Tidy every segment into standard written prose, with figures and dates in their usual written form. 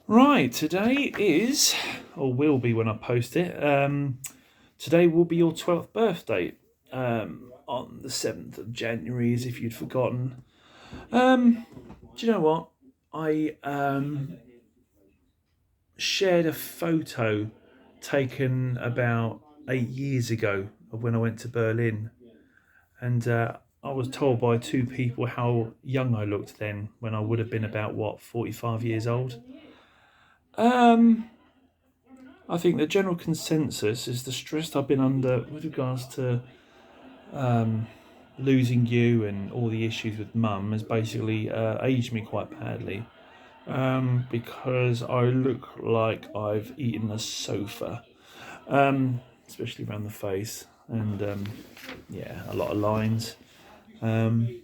Right, today is, or will be when I post it, today will be your 12th birthday on the 7th of January, as if you'd forgotten. Um, do you know what? I shared a photo taken about 8 years ago of when I went to Berlin, and I was told by two people how young I looked then, when I would have been about, 45 years old. Um, I think the general consensus is the stress I've been under with regards to um, losing you and all the issues with mum has basically aged me quite badly. Because I look like I've eaten a sofa, especially around the face, and yeah, a lot of lines. Um,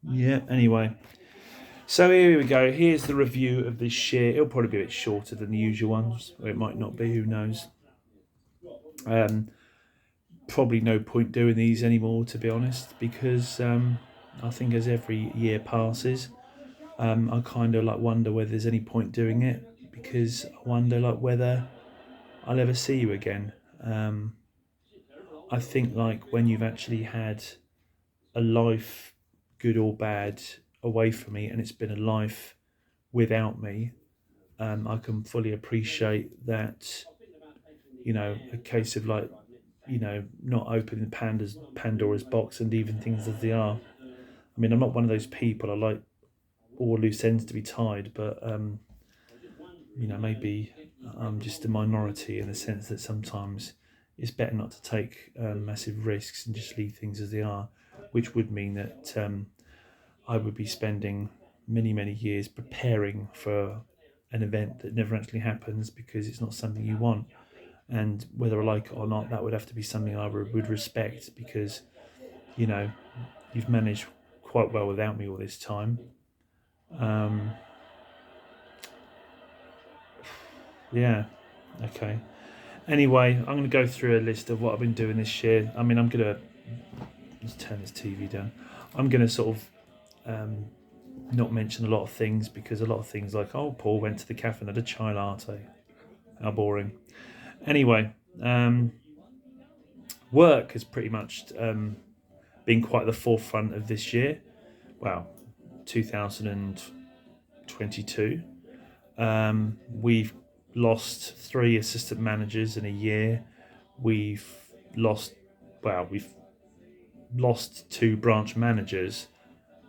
yeah, anyway, so here we go. Here's the review of this share. It'll probably be a bit shorter than the usual ones, or it might not be, who knows. Um, Probably no point doing these anymore, to be honest, because I think as every year passes, I kind of like wonder whether there's any point doing it, because I wonder like whether I'll ever see you again. Um, I think like when you've actually had a life, good or bad, away from me, and it's been a life without me, I can fully appreciate that. A case of like not opening Pandora's box and leaving things as they are. I mean, I'm not one of those people. I like all loose ends to be tied, but maybe I'm just a minority in the sense that sometimes it's better not to take massive risks and just leave things as they are, which would mean that I would be spending many, many years preparing for an event that never actually happens because it's not something you want. And whether I like it or not, that would have to be something I would respect, because you know you've managed quite well without me all this time. Um, yeah, okay. Anyway, I'm going to go through a list of what I've been doing this year. I mean, I'm going to just turn this TV down. I'm going to sort of not mention a lot of things, because a lot of things like, oh, Paul went to the cafe and had a chai latte. How boring. Anyway, work has pretty much been quite the forefront of this year. Well, 2022. We've lost three assistant managers in a year. We've lost, we've lost two branch managers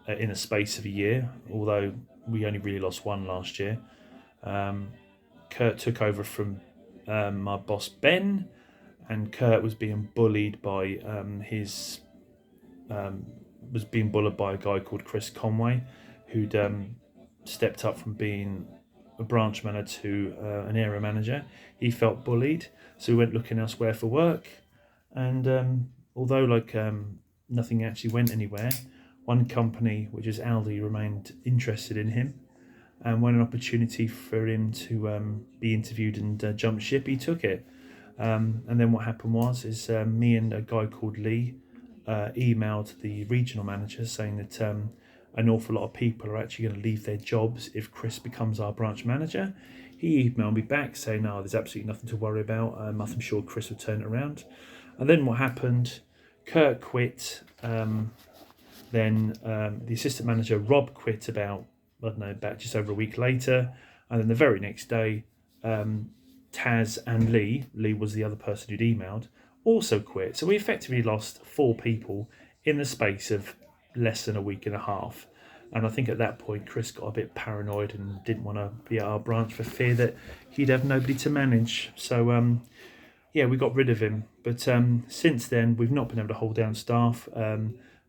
in a space of a year, although we only really lost one last year. Kurt took over from my boss Ben, and Kurt was being bullied by his was being bullied by a guy called Chris Conway, who'd stepped up from being a branch manager to an area manager. He felt bullied, so he went looking elsewhere for work. And although nothing actually went anywhere, one company, which is Aldi, remained interested in him. And when an opportunity for him to be interviewed and jump ship, he took it. And then what happened was, is me and a guy called Lee emailed the regional manager saying that an awful lot of people are actually going to leave their jobs if Chris becomes our branch manager. He emailed me back saying, no, there's absolutely nothing to worry about. I'm sure Chris will turn it around. And then what happened? Kurt quit. Then the assistant manager, Rob, quit about, about just over a week later. And then the very next day, Taz and Lee was the other person who'd emailed, also quit. So we effectively lost four people in the space of less than a week and a half. And I think at that point, Chris got a bit paranoid and didn't want to be at our branch for fear that he'd have nobody to manage. So, yeah, we got rid of him. But since then, we've not been able to hold down staff.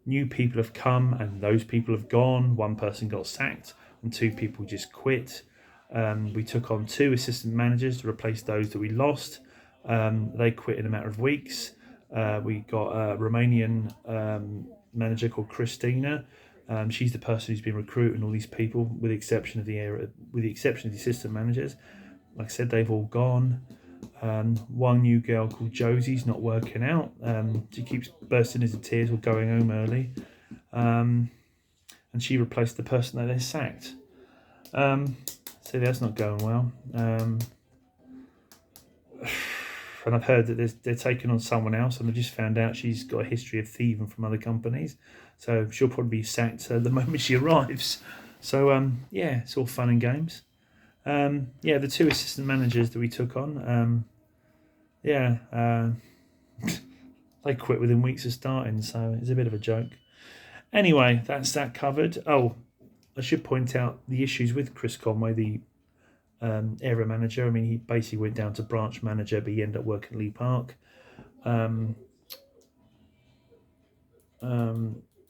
New people have come and those people have gone. One person got sacked and two people just quit. We took on two assistant managers to replace those that we lost. They quit in a matter of weeks. We got a Romanian manager called Christina. She's the person who's been recruiting all these people, with the exception of the assistant managers. Like I said, they've all gone. One new girl called Josie's not working out. She keeps bursting into tears or going home early. And she replaced the person that they sacked. So that's not going well. And I've heard that they're taking on someone else, and I've just found out she's got a history of thieving from other companies. So she'll probably be sacked the moment she arrives. So yeah, it's all fun and games. Yeah, the two assistant managers that we took on, they quit within weeks of starting, so it's a bit of a joke. Anyway, that's that covered. Oh, I should point out the issues with Chris Conway, the area manager. I mean, he basically went down to branch manager, but he ended up working Lee Park. I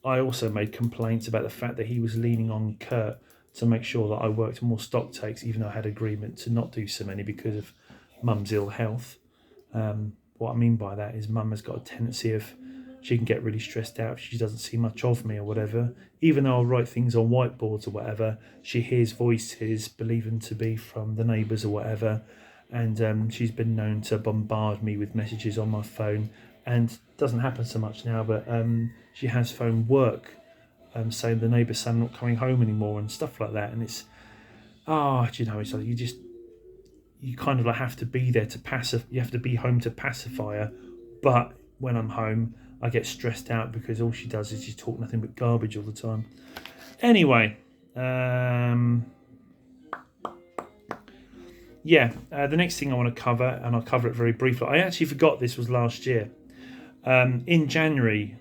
also made complaints about the fact that he was leaning on Kurt to make sure that I worked more stock takes, even though I had agreement to not do so many because of Mum's ill health. What I mean by that is Mum has got a tendency of, she can get really stressed out if she doesn't see much of me or whatever. Even though I'll write things on whiteboards or whatever, she hears voices believing to be from the neighbours or whatever, and she's been known to bombard me with messages on my phone. And doesn't happen so much now, but she has phoned work saying the neighbour's son not coming home anymore and stuff like that. And it's, it's like you kind of like have to be there to you have to be home to pacify her. But when I'm home, I get stressed out because all she does is just talk nothing but garbage all the time. Anyway, the next thing I want to cover, and I'll cover it very briefly. I actually forgot this was last year. In January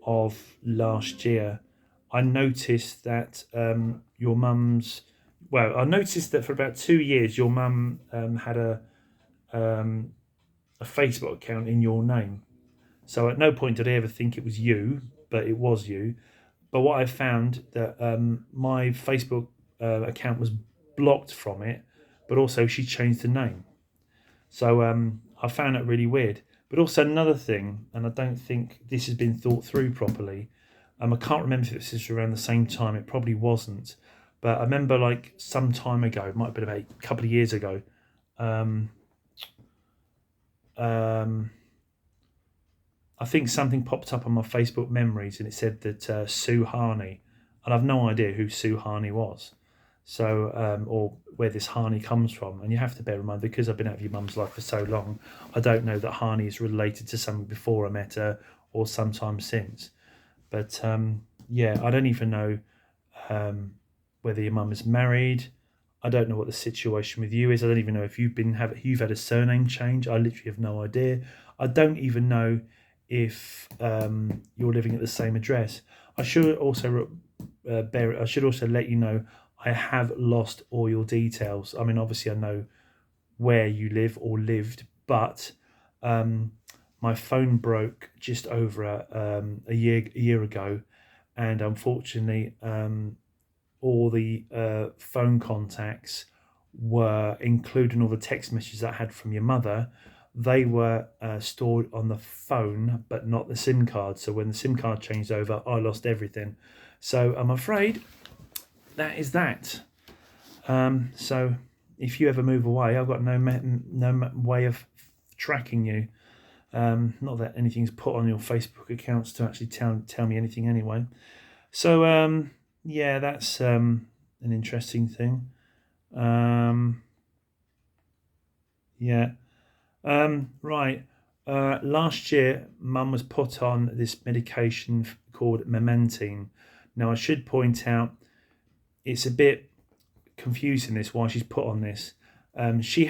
of last year, I noticed that your mum's... Well, I noticed that for about 2 years, your mum had a Facebook account in your name. So at no point did I ever think it was you, but it was you. But what I found that my Facebook account was blocked from it, but also she changed the name. So I found that really weird. But also another thing, and I don't think this has been thought through properly. I can't remember if this was around the same time. It probably wasn't. But I remember like some time ago, it might have been about a couple of years ago, I think something popped up on my Facebook memories and it said that Sue Harney, and I've no idea who Sue Harney was. So, or where this Harney comes from. And you have to bear in mind, because I've been out of your mum's life for so long, I don't know that Harney is related to someone before I met her or sometime since. But I don't even know whether your mum is married. I don't know what the situation with you is. I don't even know if you've had a surname change. I literally have no idea. I don't even know if you're living at the same address. I should also let you know I have lost all your details. I mean, obviously I know where you live or lived, but my phone broke just over a year ago, and unfortunately all the phone contacts were, including all the text messages I had from your mother, they were stored on the phone, but not the SIM card. So when the SIM card changed over, I lost everything. So I'm afraid that is that. So if you ever move away, I've got no way of tracking you. Not that anything's put on your Facebook accounts to actually tell me anything anyway. So that's an interesting thing. Right. Last year, Mum was put on this medication called Mementine. Now, I should point out, it's a bit confusing this why she's put on this. She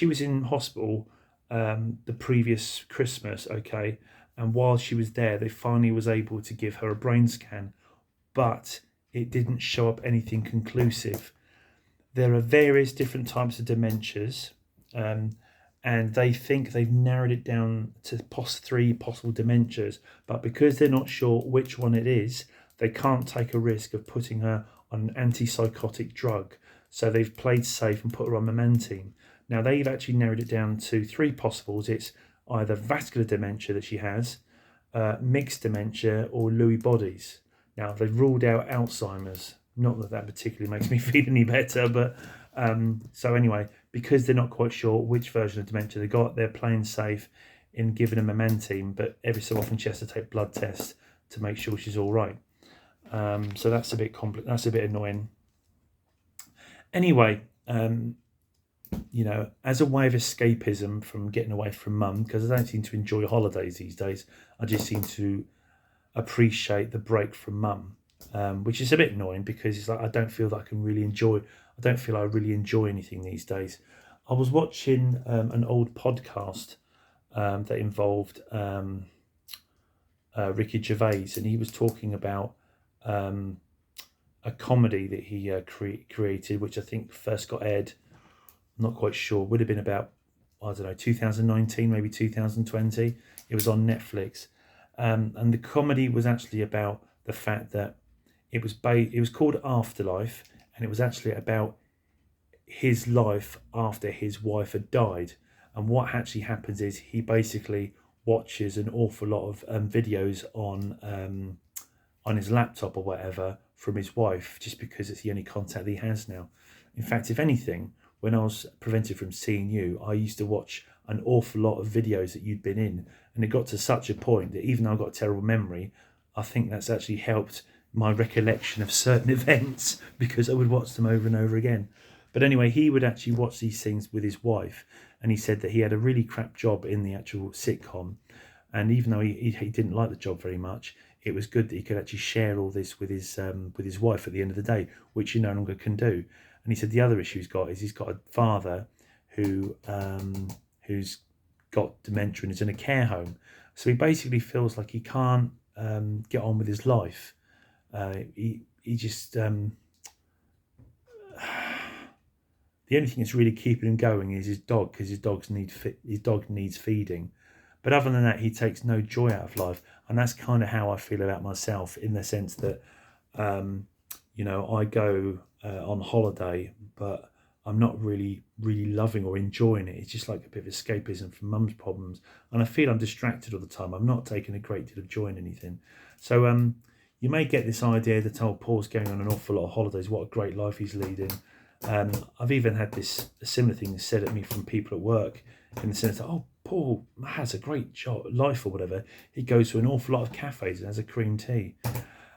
was in hospital the previous Christmas, okay, and while she was there, they finally was able to give her a brain scan, but it didn't show up anything conclusive. There are various different types of dementias, and they think they've narrowed it down to 3 possible dementias, but because they're not sure which one it is, they can't take a risk of putting her on an antipsychotic drug. So they've played safe and put her on Mementine. Now, they've actually narrowed it down to 3 possibles. It's either vascular dementia that she has, mixed dementia, or Lewy bodies. Now, they've ruled out Alzheimer's. Not that particularly makes me feel any better, but so anyway, because they're not quite sure which version of dementia they got, they're playing safe in giving her Mementine, but every so often she has to take blood tests to make sure she's all right. So that's a bit that's a bit annoying. Anyway, as a way of escapism from getting away from mum, because I don't seem to enjoy holidays these days. I just seem to appreciate the break from mum, which is a bit annoying because it's like I don't feel that I can really enjoy. I don't feel I really enjoy anything these days. I was watching an old podcast that involved Ricky Gervais, and he was talking about a comedy that he created, which I think first got aired. I'm not quite sure. Would have been about, I don't know, 2019, maybe 2020. It was on Netflix, and the comedy was actually about the fact that it was called Afterlife, and it was actually about his life after his wife had died. And what actually happens is he basically watches an awful lot of videos on his laptop or whatever from his wife, just because it's the only contact he has now. In fact, if anything, when I was prevented from seeing you, I used to watch an awful lot of videos that you'd been in, and it got to such a point that even though I've got a terrible memory, I think that's actually helped my recollection of certain events because I would watch them over and over again. But anyway, he would actually watch these things with his wife, and he said that he had a really crap job in the actual sitcom, and even though he didn't like the job very much, it was good that he could actually share all this with his wife at the end of the day, which he no longer can do. And he said the other issue he's got is he's got a father who's got dementia and is in a care home. So he basically feels like he can't get on with his life. He just the only thing that's really keeping him going is his dog, because his dog needs feeding. But other than that, he takes no joy out of life, and that's kind of how I feel about myself, in the sense that I go on holiday, but I'm not really loving or enjoying it. It's just like a bit of escapism from mum's problems, and I feel I'm distracted all the time. I'm not taking a great deal of joy in anything. So you may get this idea that Paul's going on an awful lot of holidays. What a great life he's leading. I've even had a similar thing said at me from people at work, in the sense that, Paul has a great life or whatever. He goes to an awful lot of cafes and has a cream tea.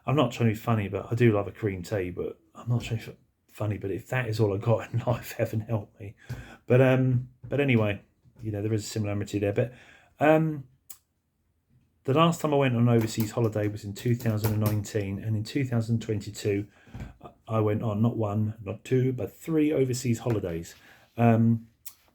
I'm not trying to be funny, but I do love a cream tea, but I'm not trying to be funny. But if that is all I got in life, heaven help me. But anyway, there is a similarity there. But the last time I went on an overseas holiday was in 2019, and in 2022, I went on not one, not two, but 3 overseas holidays.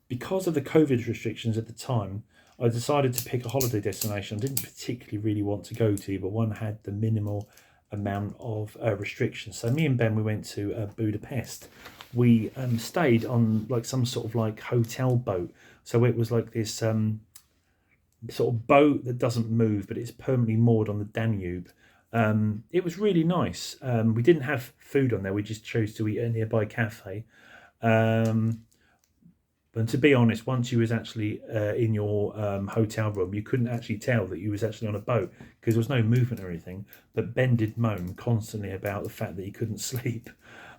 Because of the COVID restrictions at the time, I decided to pick a holiday destination I didn't particularly really want to go to, but one had the minimal amount of restrictions. So me and Ben, we went to Budapest. We stayed on like some sort of like hotel boat. So it was like this sort of boat that doesn't move, but it's permanently moored on the Danube. It was really nice. We didn't have food on there. We just chose to eat at a nearby cafe. And to be honest, once you was actually in your hotel room, you couldn't actually tell that you was actually on a boat, because there was no movement or anything. But Ben did moan constantly about the fact that he couldn't sleep,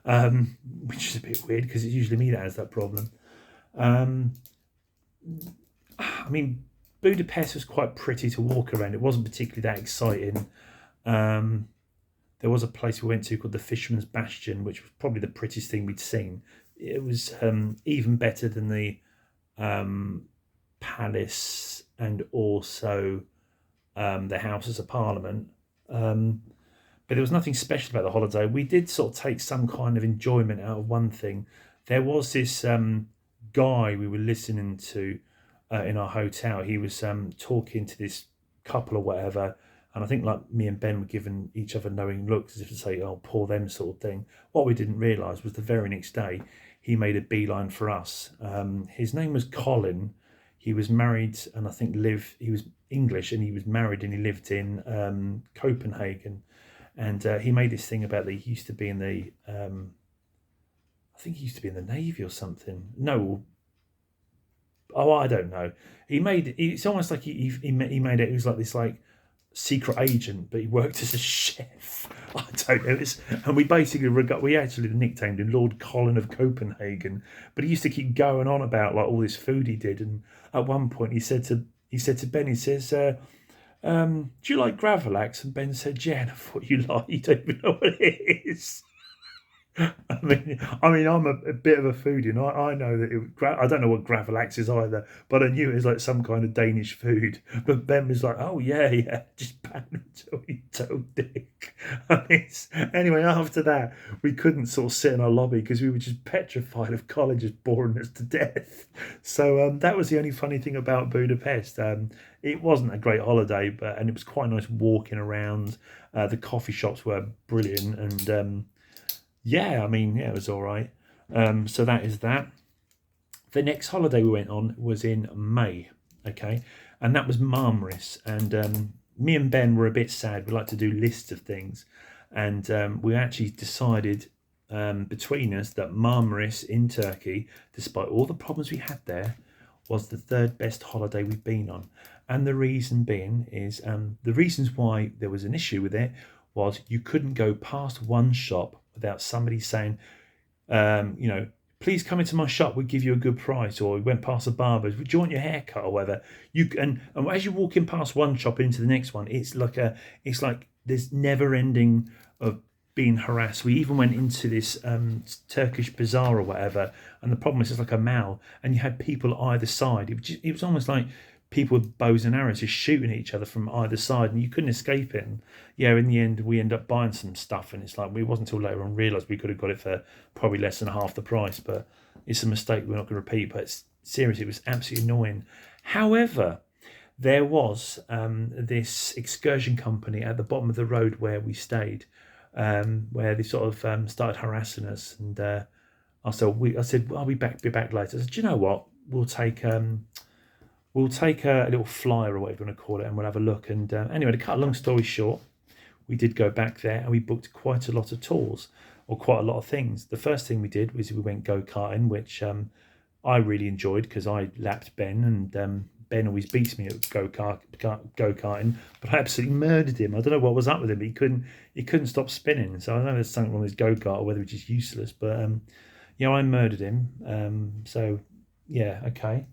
which is a bit weird because it's usually me that has that problem. I mean, Budapest was quite pretty to walk around. It wasn't particularly that exciting. There was a place we went to called the Fisherman's Bastion, which was probably the prettiest thing we'd seen. It was even better than the Palace and also the Houses of Parliament. But there was nothing special about the holiday. We did sort of take some kind of enjoyment out of one thing. There was this guy we were listening to in our hotel. He was talking to this couple or whatever, and I think like me and Ben were giving each other knowing looks as if to say, poor them sort of thing. What we didn't realise was the very next day he made a beeline for us. His name was Colin. He was married and I think he was English, and he was married and he lived in Copenhagen. And he made this thing about that he used to be in the, I think he used to be in the Navy or something. No, I don't know. It's almost like he made it. He was like this like secret agent, but he worked as a chef. I don't know. And we actually nicknamed him Lord Colin of Copenhagen. But he used to keep going on about like all this food he did. And at one point he said to Ben, he says, do you like Gravlax? And Ben said, yeah. And I thought, you don't even know what it is. I'm a bit of a foodie, and I know that I don't know what gravlax is either, but I knew it was like some kind of Danish food. But Ben was like, "Oh yeah, yeah, just pan until you toe dick." Anyway, after that, we couldn't sort of sit in our lobby because we were just petrified of colleges boring us to death. So that was the only funny thing about Budapest. It wasn't a great holiday, and it was quite nice walking around. The coffee shops were brilliant, and yeah, I mean, yeah, it was all right. So that is that. The next holiday we went on was in May, okay, and that was Marmaris. And me and Ben were a bit sad. We like to do lists of things, and we actually decided between us that Marmaris in Turkey, despite all the problems we had there, was the third best holiday we've been on. And the reason being is the reasons why there was an issue with it was you couldn't go past one shop without somebody saying, you know, please come into my shop. We give you a good price. Or we went past a barber's. Would you want your hair cut or whatever? And as you're walking past one shop into the next one, it's like there's never ending of being harassed. We even went into this Turkish bazaar or whatever, and the problem is it's like a mall, and you had people either side. It was almost like people with bows and arrows just shooting at each other from either side, and you couldn't escape it. And yeah, in the end, we end up buying some stuff, and it's like it wasn't until later on realised we could have got it for probably less than half the price. But it's a mistake we're not going to repeat. But seriously, it was absolutely annoying. However, there was this excursion company at the bottom of the road where we stayed, where they sort of started harassing us, and I said, I'll be back later. I said, do you know what? We'll take a little flyer or whatever you want to call it, and we'll have a look. And anyway, to cut a long story short, we did go back there, and we booked quite a lot of tours, or quite a lot of things. The first thing we did was we went go karting, which I really enjoyed because I lapped Ben, and Ben always beats me at go karting, but I absolutely murdered him. I don't know what was up with him, but he couldn't stop spinning. So I don't know if there's something wrong with his go kart or whether it's just useless. But I murdered him. So yeah, okay.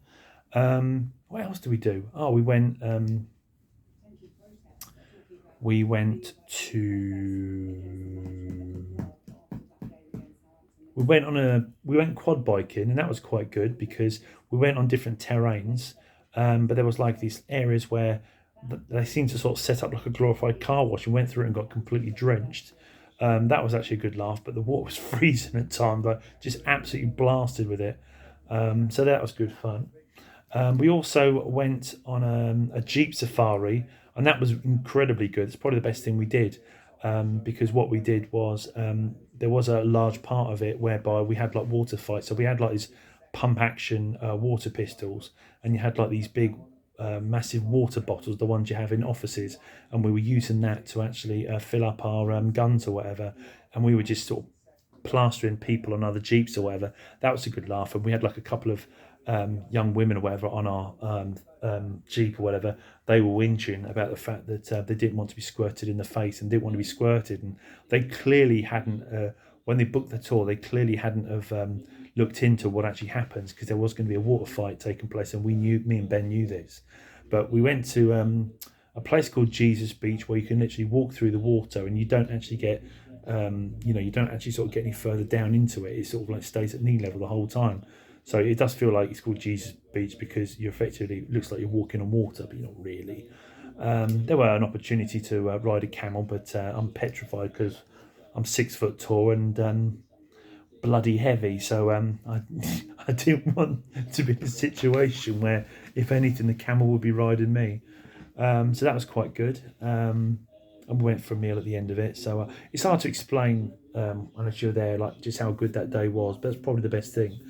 What else did we do? Oh, we went to we went quad biking, and that was quite good because we went on different terrains. But there was like these areas where they seemed to sort of set up like a glorified car wash, and went through it and got completely drenched. That was actually a good laugh, but the water was freezing at times, but just absolutely blasted with it. So that was good fun. We also went on a Jeep safari, and that was incredibly good. It's probably the best thing we did because what we did was there was a large part of it whereby we had like water fights. So we had like these pump action water pistols, and you had like these big massive water bottles, the ones you have in offices, and we were using that to actually fill up our guns or whatever, and we were just sort of plastering people on other jeeps or whatever. That was a good laugh, and we had like a couple of young women or whatever on our jeep or whatever. They were whinging about the fact that they didn't want to be squirted in the face and didn't want to be squirted, and they clearly hadn't. When they booked the tour, they clearly hadn't have looked into what actually happens because there was going to be a water fight taking place, and me and Ben knew this. But we went to a place called Jesus Beach where you can literally walk through the water, and you don't actually get you don't actually sort of get any further down into it. It sort of like stays at knee level the whole time. So it does feel like it's called Jesus Beach because you effectively looks like you're walking on water, but you're not really. There were an opportunity to ride a camel, but I'm petrified because I'm 6 foot tall and bloody heavy. So I didn't want to be in a situation where, if anything, the camel would be riding me. So that was quite good. And we went for a meal at the end of it. So it's hard to explain unless you're there, like just how good that day was. But that's probably the best thing.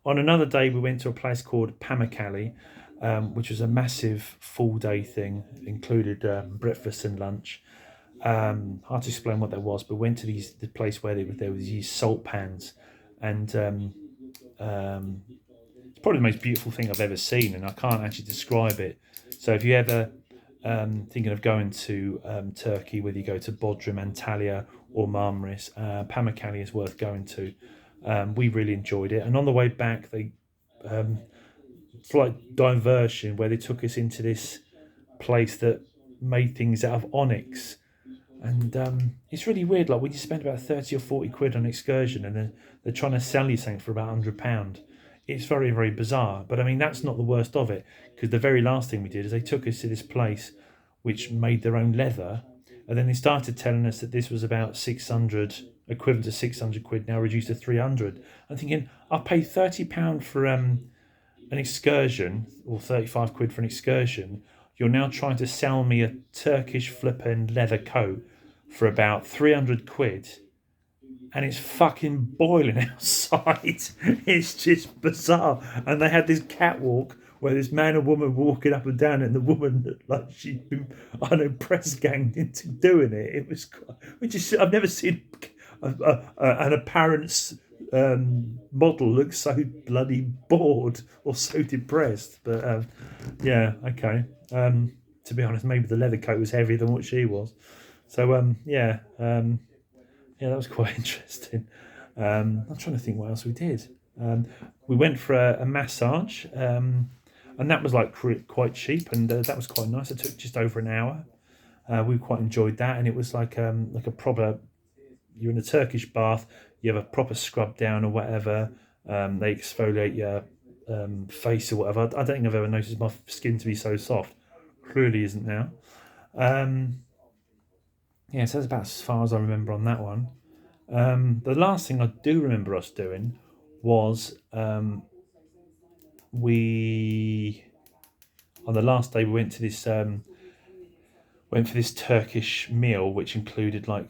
On another day, we went to a place called Pamukkale, which was a massive full-day thing. It included breakfast and lunch. Hard to explain what that was, but we went to the place where there was these salt pans, and it's probably the most beautiful thing I've ever seen, and I can't actually describe it. So if you ever thinking of going to Turkey, whether you go to Bodrum, Antalya, or Marmaris, Pamukkale is worth going to. We really enjoyed it, and on the way back, they slight diversion where they took us into this place that made things out of onyx. And it's really weird. Like when you spend about 30 or 40 quid on an excursion, and then they're trying to sell you something for about £100. It's very, very bizarre. But I mean, that's not the worst of it, because the very last thing we did is they took us to this place which made their own leather, and then they started telling us that this was about 600, equivalent to 600 quid, now reduced to 300. I'm thinking, I paid £30 for an excursion, or 35 quid for an excursion. You're now trying to sell me a Turkish flippin' leather coat for about 300 quid, and it's fucking boiling outside. It's just bizarre. And they had this catwalk where this man and woman were walking up and down, and the woman looked like she'd been, I don't know, press ganged into doing it. It was quite, which is, I've never seen an apparent model look so bloody bored or so depressed. But yeah, okay. To be honest, maybe the leather coat was heavier than what she was. So yeah, that was quite interesting. I'm trying to think what else we did. We went for a massage, and that was like quite cheap, and that was quite nice. It took just over an hour. We quite enjoyed that, and it was like a proper. You're in a Turkish bath. You have a proper scrub down or whatever. They exfoliate your face or whatever. I don't think I've ever noticed my skin to be so soft. Clearly isn't now. Yeah, so that's about as far as I remember on that one. The last thing I do remember us doing was we on the last day we went for this Turkish meal, which included like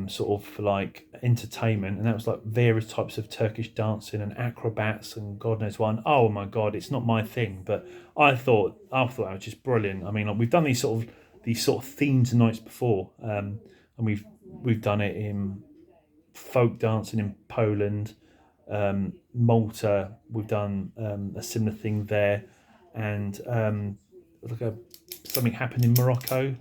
sort of like entertainment, and that was like various types of Turkish dancing and acrobats and God knows what. Oh my God, it's not my thing, but I thought that was just brilliant. I mean, like, we've done these sort of themed nights before, and we've done it in folk dancing in Poland, Malta. We've done a similar thing there, and like something happened in Morocco.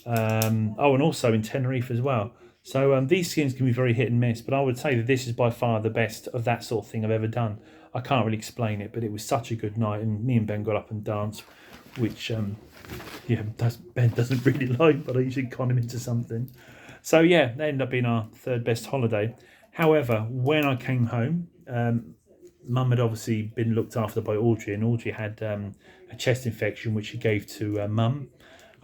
And also in Tenerife as well. So these schemes can be very hit and miss, but I would say that this is by far the best of that sort of thing I've ever done. I can't really explain it, but it was such a good night, and me and Ben got up and danced, which Ben doesn't really like, but I usually con him into something. So yeah, that ended up being our third best holiday. However, when I came home, Mum had obviously been looked after by Audrey, and Audrey had a chest infection, which she gave to Mum,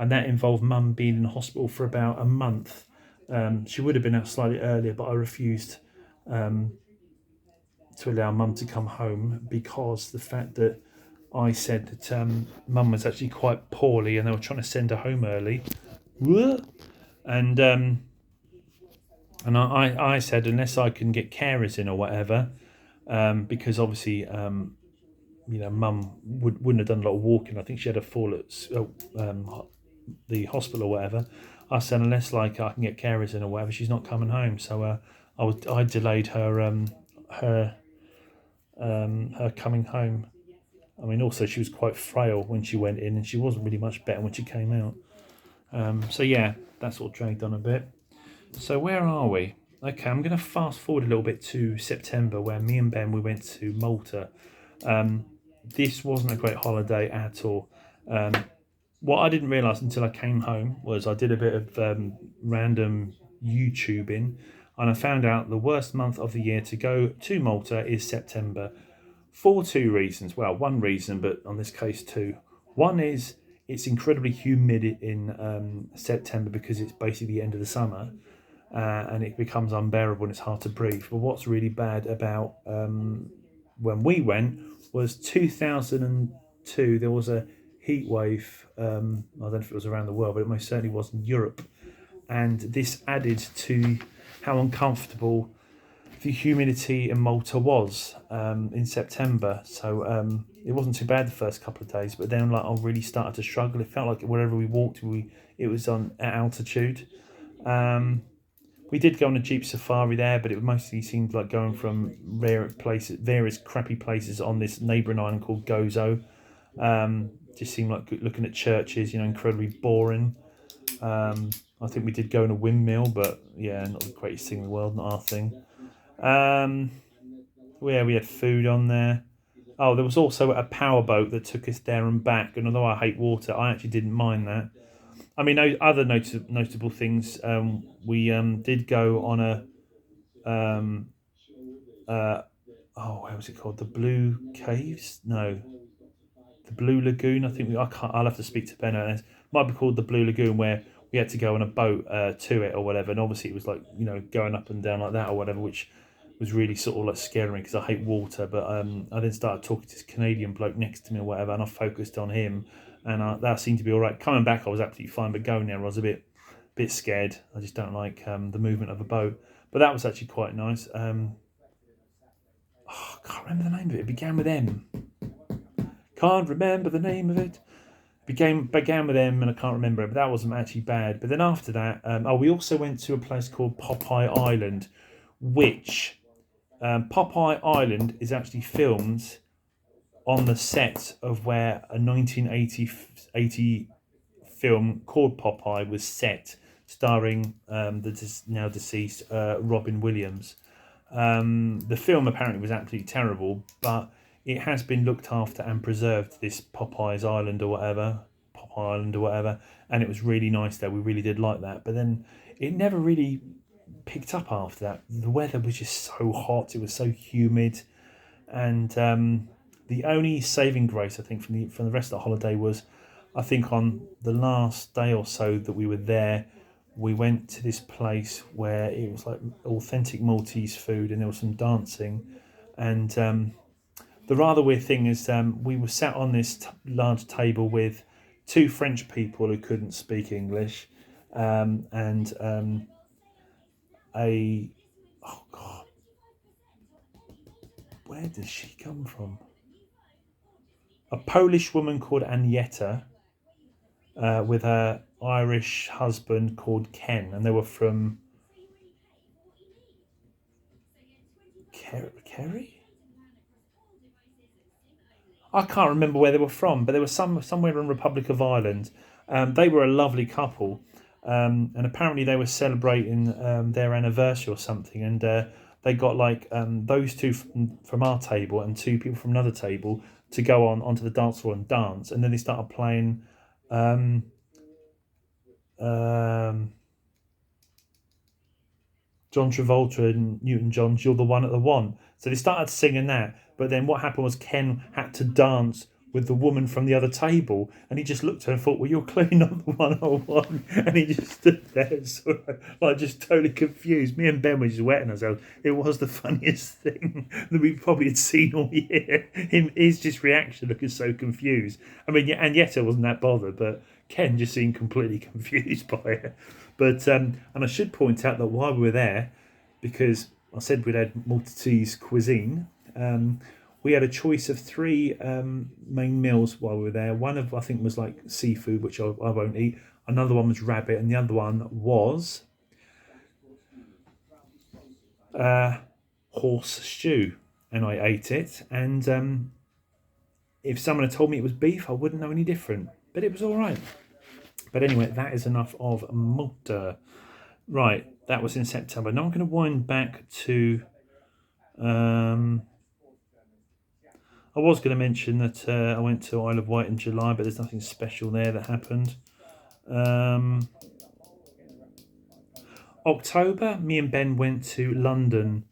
and that involved Mum being in hospital for about a month. She would have been out slightly earlier, but I refused to allow Mum to come home because the fact that I said that Mum was actually quite poorly and they were trying to send her home early. And I said, unless I can get carers in or whatever, because obviously, Mum wouldn't have done a lot of walking. I think she had a fall at the hospital or whatever. I said, unless like I can get carers in or whatever, she's not coming home. So I delayed her coming home. I mean, also she was quite frail when she went in, and she wasn't really much better when she came out. So yeah, that's all dragged on a bit. So where are we? Okay, I'm going to fast forward a little bit to September, where me and Ben we went to Malta. This wasn't a great holiday at all. What I didn't realise until I came home was I did a bit of random YouTubing, and I found out the worst month of the year to go to Malta is September, for two reasons. Well, one reason, but on this case two. One is it's incredibly humid in September because it's basically the end of the summer, and it becomes unbearable and it's hard to breathe. But what's really bad about when we went was 2002. There was a heat wave. I don't know if it was around the world, but it most certainly was in Europe, and this added to how uncomfortable the humidity in Malta was in September. So it wasn't too bad the first couple of days, but then like I really started to struggle. It felt like wherever we walked, it was on at altitude. We did go on a jeep safari there, but it mostly seemed like going from various crappy places on this neighbouring island called Gozo. Just seemed like looking at churches, incredibly boring. I think we did go in a windmill, but yeah, not the greatest thing in the world, not our thing. We had food on there. Oh, there was also a powerboat that took us there and back, and although I hate water, I actually didn't mind that. I mean, other notable things. We did go on a um, uh, oh, what was it called? The Blue Caves? No, the Blue Lagoon. I think I can't. I'll have to speak to Ben. It might be called the Blue Lagoon, where we had to go on a boat to it or whatever. And obviously, it was like going up and down like that or whatever, which was really sort of like scaring me because I hate water. But I then started talking to this Canadian bloke next to me or whatever, and I focused on him, and that seemed to be all right. Coming back, I was absolutely fine, but going there, I was a bit scared. I just don't like the movement of a boat. But that was actually quite nice. I can't remember the name of it. It began with M. Can't remember the name of it. Began with M, and I can't remember it, but that wasn't actually bad. But then after that, we also went to a place called Popeye Island, which Popeye Island is actually filmed on the set of where a 1980 film called Popeye was set, starring the now deceased Robin Williams. The film apparently was absolutely terrible, but it has been looked after and preserved, this Popeye Island or whatever, and it was really nice there. We really did like that, but then it never really picked up after that. The weather was just so hot, it was so humid, and the only saving grace I think from the rest of the holiday was, I think on the last day or so that we were there, we went to this place where it was like authentic Maltese food, and there was some dancing, and the rather weird thing is we were sat on this large table with two French people who couldn't speak English, and a oh god, where does she come from? A Polish woman called Anieta, with her Irish husband called Ken, and they were from Kerry. I can't remember where they were from, but they were somewhere in Republic of Ireland. They were a lovely couple, and apparently they were celebrating their anniversary or something, and they got like those two from our table and two people from another table to go onto the dance floor and dance, and then they started playing. Um, um, John Travolta and Newton John's "You're the One at the One." So they started singing that, but then what happened was Ken had to dance with the woman from the other table, and he just looked at her and thought, "Well, you're clearly not the one I want," and he just stood there, sort of, like just totally confused. Me and Ben were just wetting ourselves. It was the funniest thing that we probably had seen all year. His just reaction, looking so confused. I mean, yeah, and Yetta wasn't that bothered, but Ken just seemed completely confused by it. But and I should point out that while we were there, because I said we'd had Maltese cuisine, we had a choice of three main meals while we were there. One of I think was like seafood, which I won't eat. Another one was rabbit, and the other one was horse stew, and I ate it. And if someone had told me it was beef, I wouldn't know any different. But it was all right. But anyway, that is enough of Malta. Right, that was in September. Now I'm going to wind back to. I was going to mention that I went to Isle of Wight in July, but there's nothing special there that happened. October, me and Ben went to London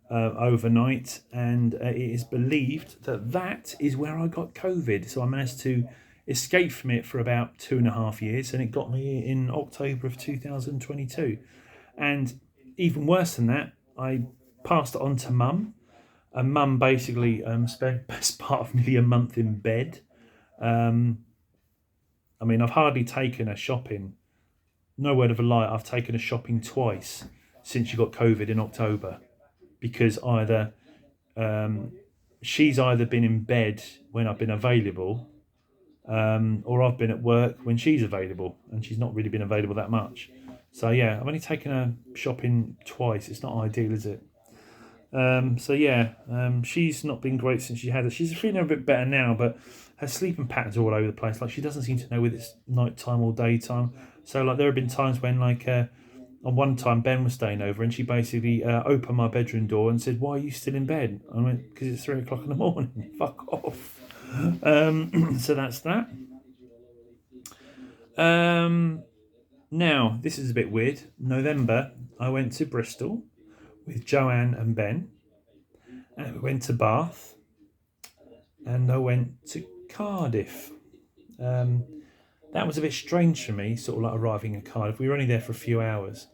overnight, and it is believed that is where I got COVID. So I managed to escape from it for about 2.5 years, and it got me in October of 2022. And even worse than that, I passed it on to Mum, and Mum basically spent best part of nearly a month in bed. I mean, I've hardly taken her shopping. No word of a lie, I've taken her shopping twice since she got COVID in October, because either she's either been in bed when I've been available, or I've been at work when she's available, and she's not really been available that much. So yeah, I've only taken her shopping twice. It's not ideal, is it? She's not been great since she had it. She's feeling a bit better now, but her sleeping patterns are all over the place. Like, she doesn't seem to know whether it's nighttime or daytime. So like, there have been times when on one time Ben was staying over, and she basically opened my bedroom door and said, "Why are you still in bed?" I went, "Because it's 3 o'clock in the morning." Fuck off. So that's that. Now, this is a bit weird. November, I went to Bristol with Joanne and Ben, and we went to Bath, and I went to Cardiff. Um, that was a bit strange for me, sort of like arriving in Cardiff. We were only there for a few hours,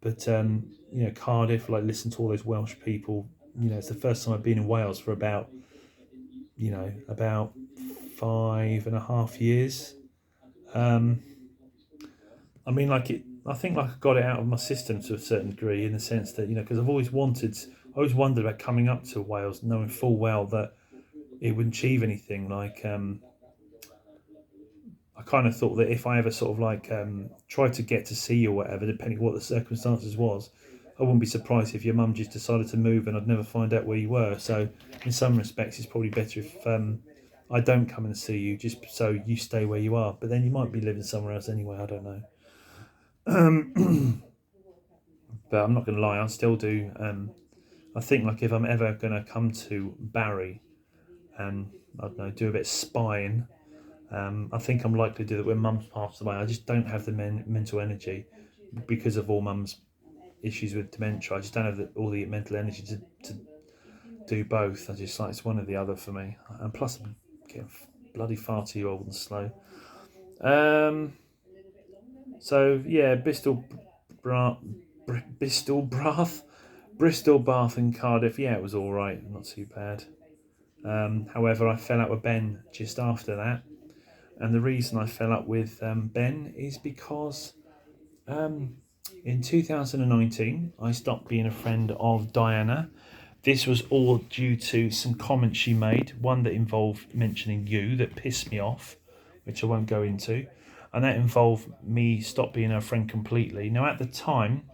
but Cardiff, like listen to all those Welsh people. It's the first time I've been in Wales for about 5.5 years. Um, I mean, like it. I think like I got it out of my system to a certain degree, in the sense that because I always wondered about coming up to Wales, knowing full well that it wouldn't achieve anything. Like I kind of thought that if I ever sort of like tried to get to see you or whatever, depending what the circumstances was, I wouldn't be surprised if your mum just decided to move and I'd never find out where you were. So in some respects, it's probably better if I don't come and see you, just so you stay where you are. But then you might be living somewhere else anyway. I don't know. But I'm not going to lie, I still do. I think like if I'm ever going to come to Barry and I don't know, do a bit of spying, I think I'm likely to do that when Mum's passed away. I just don't have the mental energy because of all Mum's issues with dementia. I just don't have all the mental energy to do both. I just like it's one or the other for me. And plus, I'm getting bloody far too old and slow. Um, so yeah, Bristol, Bath, and Cardiff. Yeah, it was all right, not too bad. However, I fell out with Ben just after that, and the reason I fell out with Ben is because in 2019 I stopped being a friend of Diana. This was all due to some comments she made, one that involved mentioning you that pissed me off, which I won't go into, and that involved me stop being her friend completely. Now, at the time,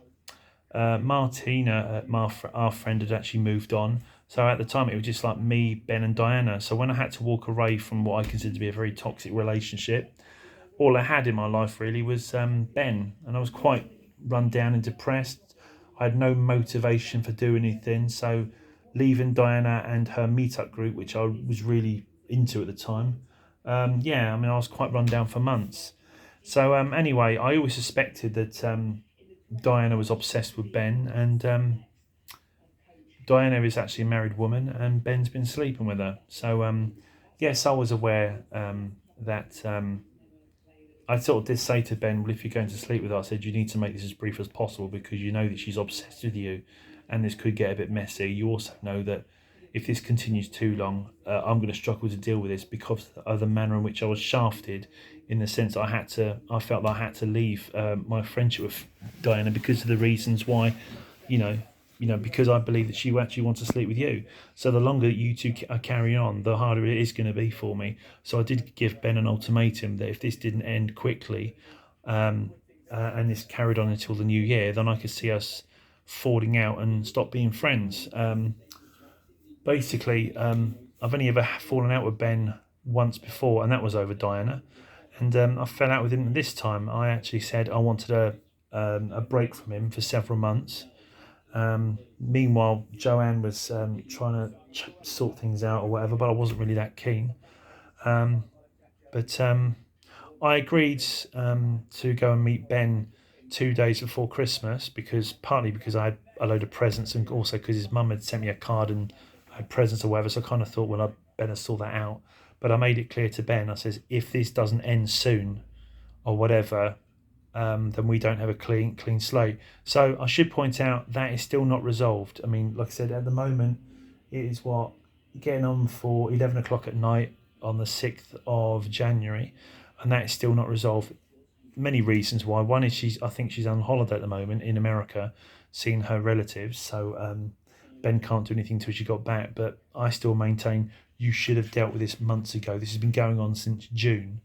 Martina, our friend, had actually moved on. So at the time, it was just like me, Ben, and Diana. So when I had to walk away from what I considered to be a very toxic relationship, all I had in my life really was Ben, and I was quite run down and depressed. I had no motivation for doing anything. So leaving Diana and her meetup group, which I was really into at the time, I mean, I was quite run down for months. So anyway, I always suspected that Diana was obsessed with Ben, and Diana is actually a married woman, and Ben's been sleeping with her. So yes, I was aware that. I sort of did say to Ben, well, if you're going to sleep with her, I said, you need to make this as brief as possible because you know that she's obsessed with you and this could get a bit messy. You also know that if this continues too long, I'm going to struggle to deal with this because of the manner in which I was shafted, in the sense I felt that I had to leave my friendship with Diana because of the reasons why, you know, because I believe that she actually wants to sleep with you. So the longer you two are carrying on, the harder it is going to be for me. So I did give Ben an ultimatum that if this didn't end quickly, and this carried on until the new year, then I could see us falling out and stop being friends. Basically, I've only ever fallen out with Ben once before, and that was over Diana. And I fell out with him this time. I actually said I wanted a break from him for several months. Meanwhile, Joanne was trying to sort things out or whatever, but I wasn't really that keen. But I agreed to go and meet Ben 2 days before Christmas, partly because I had a load of presents, and also because his mum had sent me a card and I had presents or whatever. So I kind of thought, well, I'd better sort that out. But I made it clear to Ben. I says, if this doesn't end soon or whatever, then we don't have a clean slate. So I should point out that is still not resolved. I mean, like I said, at the moment, it is getting on for 11 o'clock at night on the 6th of January, and that is still not resolved. Many reasons why. One is I think she's on holiday at the moment in America, seeing her relatives. So Ben can't do anything until she got back. But I still maintain you should have dealt with this months ago. This has been going on since June.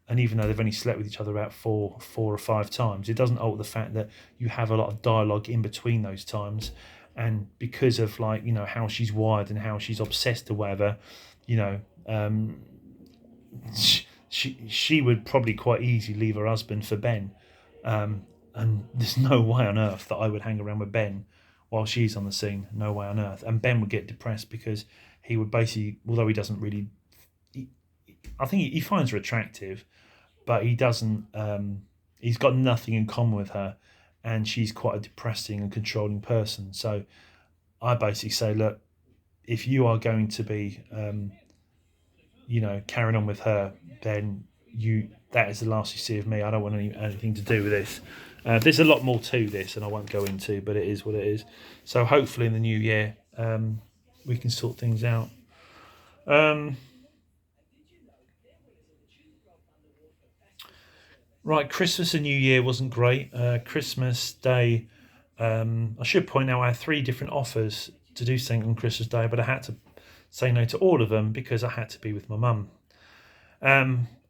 And even though they've only slept with each other about four or five times, it doesn't alter the fact that you have a lot of dialogue in between those times. And because of how she's wired and how she's obsessed or whatever, you know, she would probably quite easily leave her husband for Ben. And there's no way on earth that I would hang around with Ben while she's on the scene. No way on earth. And Ben would get depressed because he would basically, although he doesn't really, I think he finds her attractive, but he doesn't. he's got nothing in common with her, and she's quite a depressing and controlling person. So I basically say, look, if you are going to be, carrying on with her, then that is the last you see of me. I don't want anything to do with this. There's a lot more to this, and I won't go into, but it is what it is. So hopefully in the new year, we can sort things out. Right, Christmas and New Year wasn't great. Christmas Day, I should point out I had 3 different offers to do something on Christmas Day, but I had to say no to all of them because I had to be with my mum.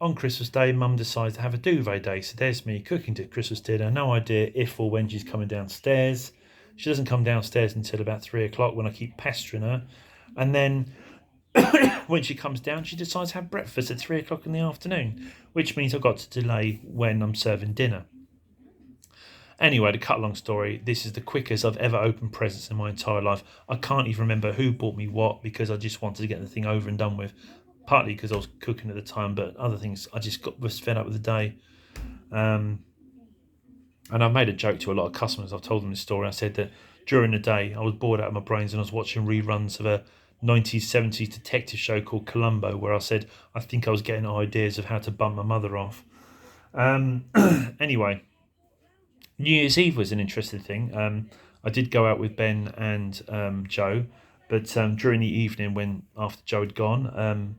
On Christmas Day, Mum decides to have a duvet day, so there's me cooking to Christmas dinner. No idea if or when she's coming downstairs. She doesn't come downstairs until about 3 o'clock when I keep pestering her, and then when she comes down, she decides to have breakfast at 3 o'clock in the afternoon, which means I've got to delay when I'm serving dinner. Anyway, to cut a long story, this is the quickest I've ever opened presents in my entire life. I can't even remember who bought me what because I just wanted to get the thing over and done with. Partly because I was cooking at the time, but other things I just was fed up with the day. And I've made a joke to a lot of customers. I've told them this story. I said that during the day I was bored out of my brains and I was watching reruns of a 90s, 70s detective show called Columbo, where I said I think I was getting ideas of how to bump my mother off. Anyway, New Year's Eve was an interesting thing. I did go out with Ben and Joe, but during the evening, when after Joe had gone,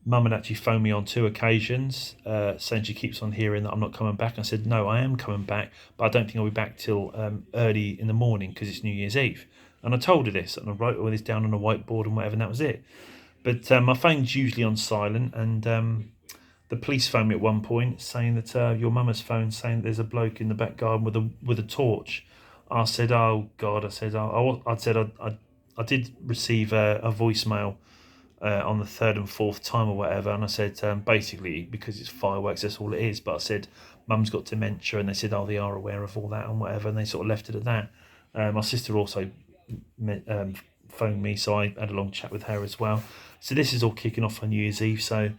Mum had actually phoned me on 2 occasions, saying she keeps on hearing that I'm not coming back. I said, no, I am coming back, but I don't think I'll be back till early in the morning because it's New Year's Eve. And I told her this, and I wrote all this down on a whiteboard and whatever, and that was it. But my phone's usually on silent, and the police phoned me at one point saying that your mum has phoned saying that there's a bloke in the back garden with a torch. I said, oh God, I did receive a voicemail on the 3rd and 4th time or whatever, and I said basically because it's fireworks, that's all it is. But I said mum's got dementia, and they said they are aware of all that and whatever, and they sort of left it at that. My sister also phoned me, so I had a long chat with her as well. So this is all kicking off on New Year's Eve. So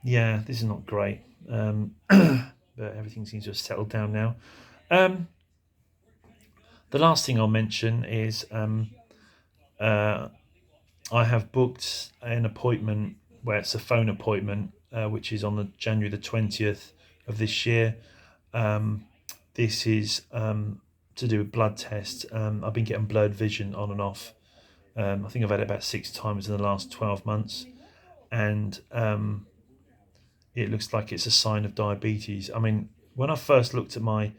yeah, this is not great, but everything seems to have settled down now. The last thing I'll mention is I have booked an appointment where it's a phone appointment, which is on the January the 20th of this year. This is to do with blood tests. I've been getting blurred vision on and off. I think I've had it about 6 times in the last 12 months, and it looks like it's a sign of diabetes. I mean, when I first looked at my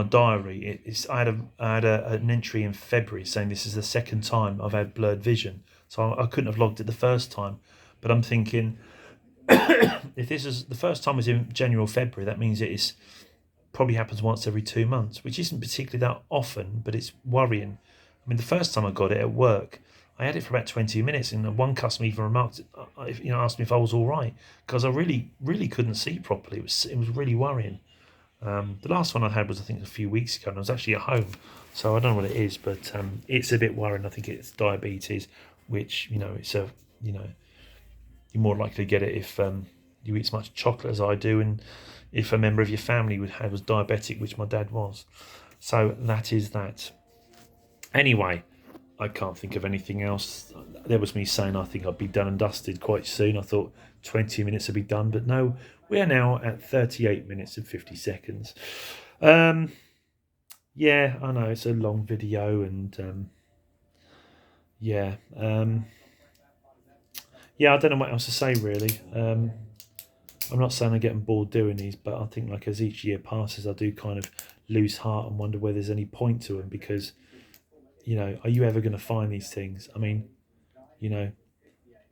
diary, I had an entry in February saying this is the 2nd time I've had blurred vision, so I couldn't have logged it the first time. But I'm thinking, if this is the first time was in January or February, that means it is probably happens once every 2 months, which isn't particularly that often, but it's worrying. I mean, the first time I got it at work, I had it for about 20 minutes, and one customer even remarked, asked me if I was all right because I really, really couldn't see properly. It was really worrying. The last one I had was I think a few weeks ago, and I was actually at home, so I don't know what it is, but it's a bit worrying. I think it's diabetes, which it's you're more likely to get it if you eat as much chocolate as I do, and if a member of your family was diabetic, which my dad was. So that is that. Anyway, I can't think of anything else. There was me saying I think I'd be done and dusted quite soon. I thought 20 minutes would be done, but no, we are now at 38 minutes and 50 seconds. Yeah, I know it's a long video, and yeah, I don't know what else to say really. I'm not saying I'm getting bored doing these, but I think like as each year passes, I do kind of lose heart and wonder whether there's any point to them because, are you ever going to find these things? I mean,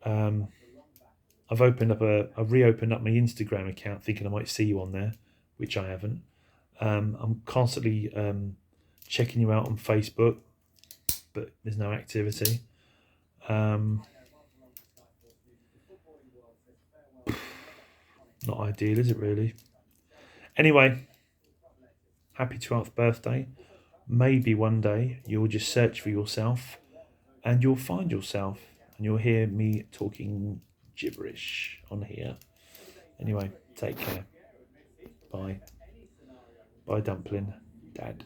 I've reopened up my Instagram account thinking I might see you on there, which I haven't. I'm constantly checking you out on Facebook, but there's no activity. Not ideal, is it really? Anyway, happy 12th birthday. Maybe one day you'll just search for yourself and you'll find yourself and you'll hear me talking gibberish on here. Anyway, take care. Bye. Bye, Dumpling Dad.